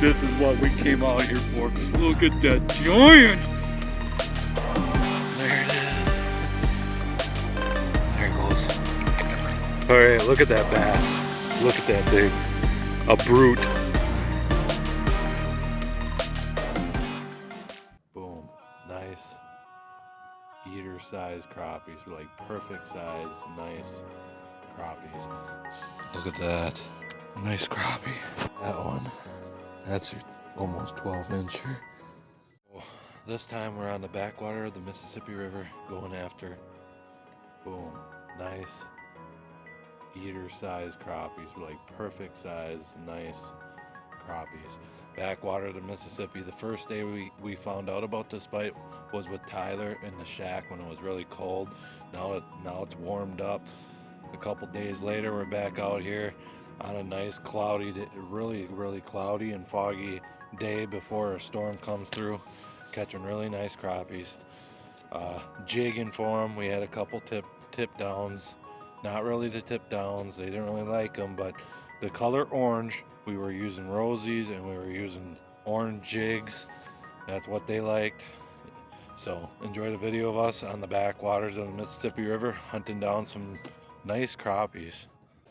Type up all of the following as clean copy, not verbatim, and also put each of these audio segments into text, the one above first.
This is what we came out here for. Look at that giant. There it is. There it goes. All right, look at that bass. Look at that thing. A brute. Boom. Nice. Eater size crappies. Like perfect size, nice crappies. Look at that. Nice crappie. That one. That's almost 12-incher. This time we're on the backwater of the Mississippi River going after, boom, nice eater size crappies, like perfect size, nice crappies. Backwater of the Mississippi. The first day we found out about this bite was with Tyler in the shack when it was really cold. Now it's warmed up. A couple days later we're back out here on a nice cloudy, really cloudy and foggy day before a storm comes through, catching really nice crappies. Jigging for them. We had a couple tip downs. Not really the tip downs, they didn't really like them, but the color orange, we were using rosies and we were using orange jigs. That's what they liked. So enjoy the video of us on the backwaters of the Mississippi River hunting down some nice crappies.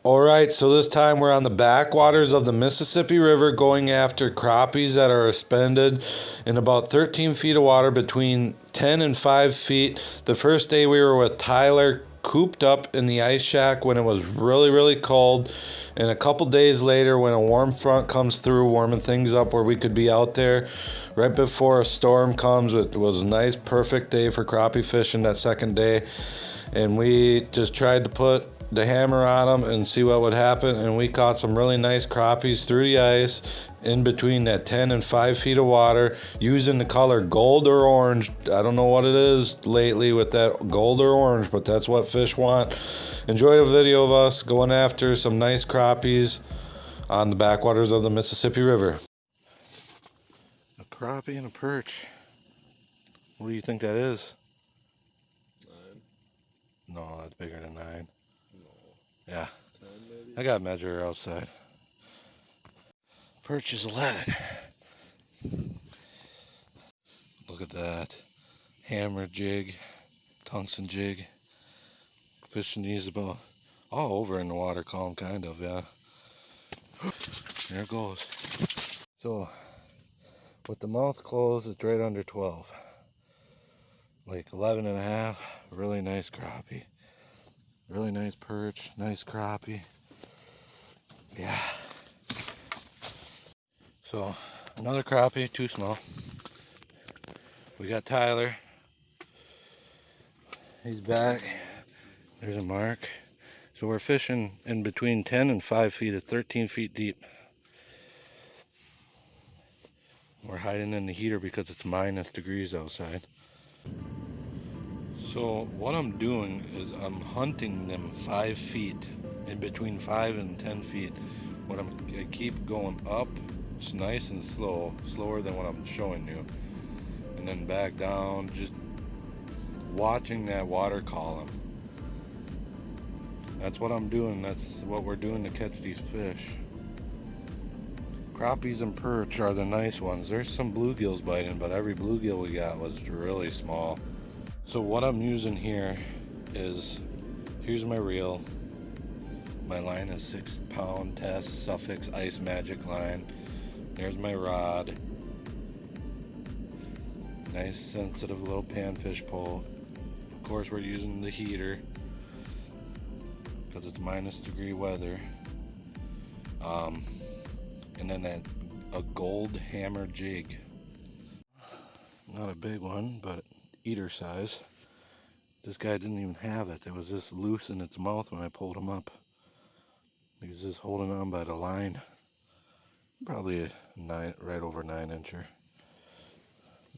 All right, so this time we're on the backwaters of the Mississippi River going after crappies that are suspended in about 13 feet of water between 10 and 5 feet. The first day we were with Tyler cooped up in the ice shack when it was really cold, and a couple days later when a warm front comes through warming things up where we could be out there right before a storm comes. It was a nice perfect day for crappie fishing that second day, and we just tried to put the hammer on them and see what would happen, and we caught some really nice crappies through the ice in between that 10 and 5 feet of water using the color gold or orange. I don't know what it is lately with that gold or orange, but that's what fish want. Enjoy the video of us going after some nice crappies on the backwaters of the Mississippi River. A crappie and a perch. What do you think that is? 9. No, that's bigger than 9. Yeah, 10 maybe? I got a measure outside. Perch is 11. Look at that. Hammer jig, tungsten jig. Fishing these about all over in the water column, kind of, yeah. There it goes. So, with the mouth closed, it's right under 12. Like 11 and a half. Really nice crappie. Really nice perch, nice crappie. Yeah. So, another crappie, too small. We got Tyler. He's back. There's a mark. So we're fishing in between 10 and 5 feet at 13 feet deep. We're hiding in the heater because it's -degrees outside. So what I'm doing is I'm hunting them 5 feet, in between 5 and 10 feet. I keep going up, it's nice and slow, slower than what I'm showing you, and then back down, just watching that water column. That's what I'm doing, that's what we're doing to catch these fish. Crappies and perch are the nice ones. There's some bluegills biting, but every bluegill we got was really small. So what I'm using here is, here's my reel. My line is 6-pound test Sufix Ice Magic line. There's my rod. Nice sensitive little panfish pole. Of course we're using the heater because it's -degree weather. And then a gold hammer jig. Not a big one, but eater size. This guy didn't even have it. It was just loose in its mouth when I pulled him up. He was just holding on by the line. Probably a right over 9-incher.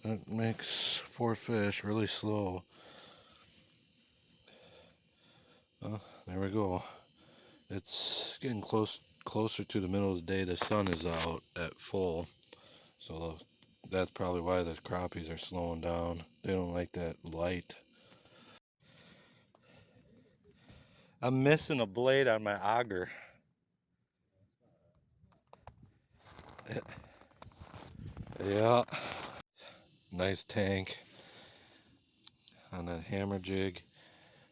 That makes 4 fish really slow. Oh, there we go. It's getting closer to the middle of the day. The sun is out at full, so that's probably why the crappies are slowing down. They don't like that light. I'm missing a blade on my auger. Yeah, nice tank on that hammer jig.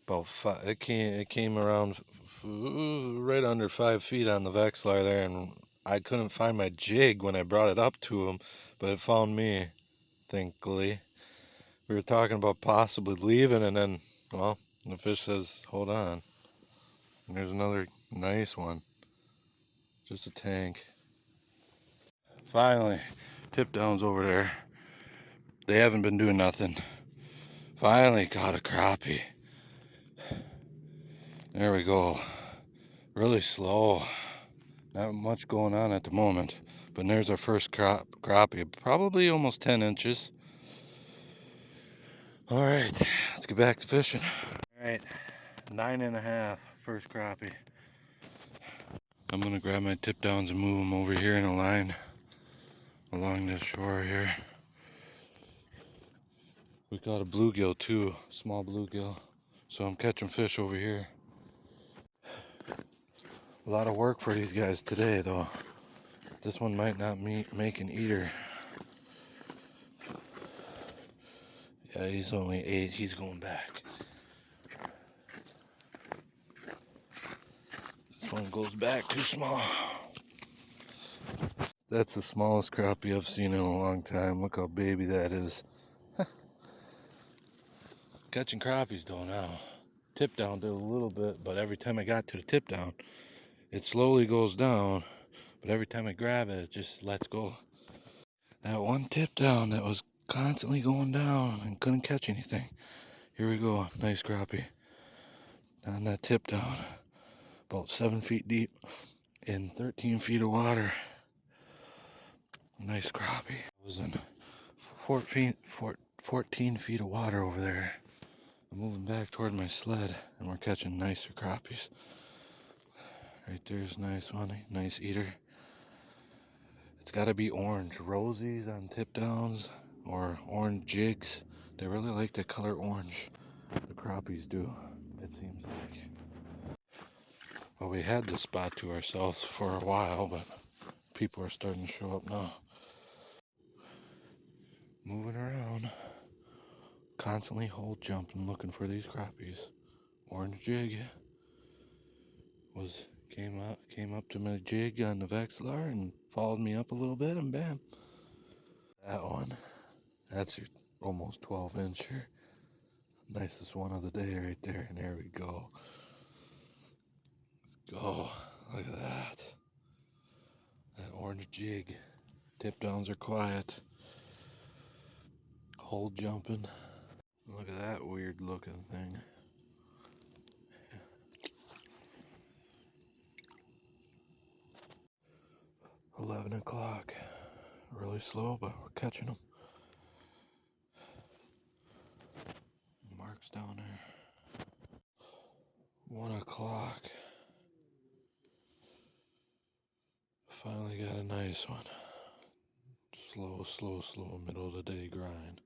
About five, it came around right under 5 feet on the Vexlar there, and I couldn't find my jig when I brought it up to him, but it found me, thankfully. We were talking about possibly leaving, and then, well, the fish says, hold on. And there's another nice one. Just a tank. Finally, tip downs over there. They haven't been doing nothing. Finally caught a crappie. There we go. Really slow. Not much going on at the moment. But there's our first crappie. Probably almost 10 inches. Alright, let's get back to fishing. Alright, 9.5, first crappie. I'm gonna grab my tip downs and move them over here in a line along this shore here. We caught a bluegill too, small bluegill. So I'm catching fish over here. A lot of work for these guys today though. This one might not make an eater. Yeah, he's only 8, he's going back. This one goes back too small. That's the smallest crappie I've seen in a long time. Look how baby that is. Catching crappies though now. Tip down did a little bit, but every time I got to the tip down, it slowly goes down, but every time I grab it, it just lets go. That one tip down that was constantly going down and couldn't catch anything. Here we go, nice crappie. On that tip down, about 7 feet deep in 13 feet of water. Nice crappie. It was in 14 feet of water over there. I'm moving back toward my sled and we're catching nicer crappies. Right there's a nice one, nice eater. It's gotta be orange. Rosies on tip downs or orange jigs. They really like the color orange. The crappies do, it seems like. Well, we had this spot to ourselves for a while, but people are starting to show up now. Moving around. Constantly hold jumping looking for these crappies. Orange jig came up to my jig on the Vexlar and followed me up a little bit and bam. That one. That's your almost 12 incher. Nicest one of the day right there. And there we go. Let's go. Look at that. That orange jig. Tip downs are quiet. Hold jumping. Look at that weird looking thing. 11 o'clock. Really slow, but we're catching them. Mark's down there. 1 o'clock. Finally got a nice one. Slow, middle of the day grind.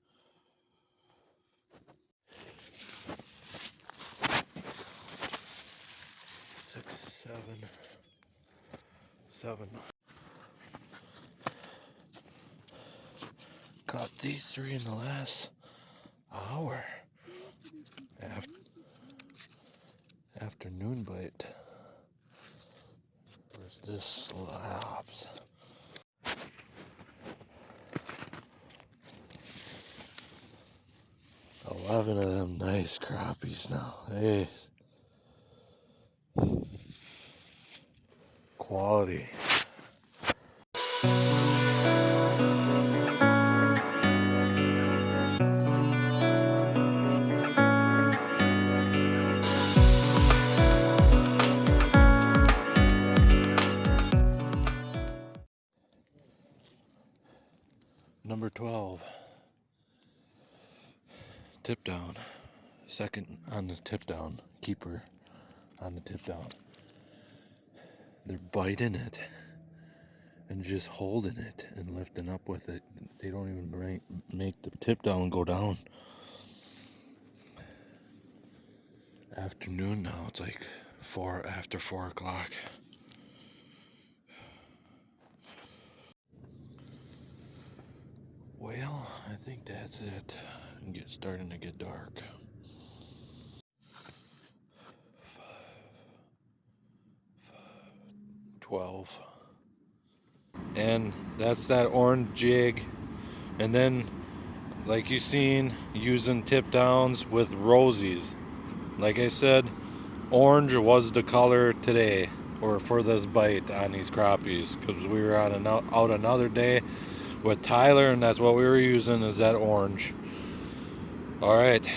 6, 7. Caught these 3 in the last hour. Afternoon bite. This slaps. 11 of them nice crappies now. Hey. Quality. Number 12. Tip down. Second on the tip down. Keeper on the tip down. They're biting it and just holding it and lifting up with it. They don't even make the tip down go down. Afternoon now, it's like after 4 o'clock. Well, I think that's it. It's starting to get dark. 12. And that's that orange jig. And then, like you seen, using tip downs with rosies. Like I said, orange was the color today, or for this bite on these crappies, because we were on out another day with Tyler, and that's what we were using, is that orange. All right.